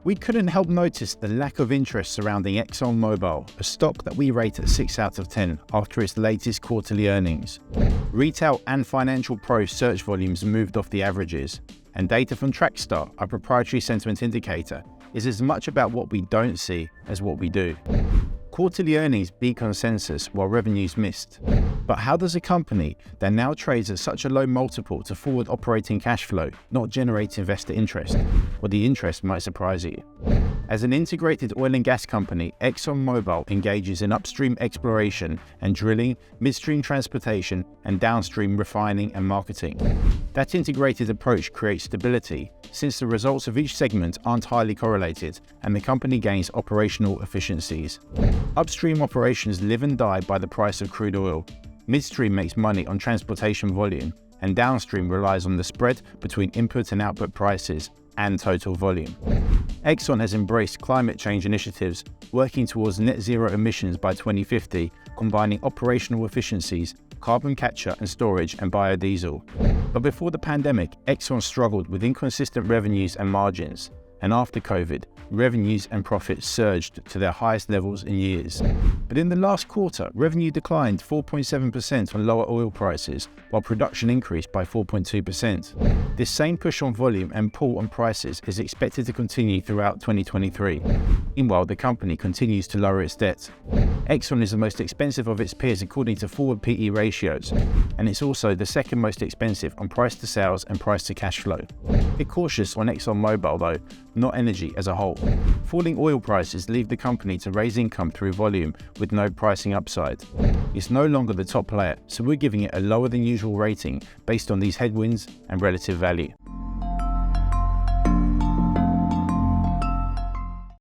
We couldn't help notice the lack of interest surrounding Exxon Mobil, a stock that we rate at 6 out of 10 after its latest quarterly earnings. Retail and financial pro search volumes moved off the averages, and data from Trackstar, our proprietary sentiment indicator, is as much about what we don't see as what we do. Quarterly earnings beat consensus while revenues missed. But how does a company that now trades at such a low multiple to forward operating cash flow not generate investor interest? Well, the interest might surprise you. As an integrated oil and gas company, Exxon Mobil engages in upstream exploration and drilling, midstream transportation, and downstream refining and marketing. That integrated approach creates stability, since the results of each segment aren't highly correlated and the company gains operational efficiencies. Upstream operations live and die by the price of crude oil. Midstream makes money on transportation volume, and downstream relies on the spread between input and output prices and total volume. Exxon has embraced climate change initiatives, working towards net zero emissions by 2050, combining operational efficiencies, carbon capture and storage, and biodiesel. But before the pandemic, Exxon struggled with inconsistent revenues and margins. And after COVID, revenues and profits surged to their highest levels in years. But in the last quarter, revenue declined 4.7% on lower oil prices, while production increased by 4.2%. This same push on volume and pull on prices is expected to continue throughout 2023. Meanwhile, the company continues to lower its debt. Exxon is the most expensive of its peers according to forward PE ratios, and it's also the second most expensive on price to sales and price to cash flow. Be cautious on Exxon Mobil though, not energy as a whole. Falling oil prices leave the company to raise income through volume with no pricing upside. It's no longer the top player, so we're giving it a lower than usual rating based on these headwinds and relative value.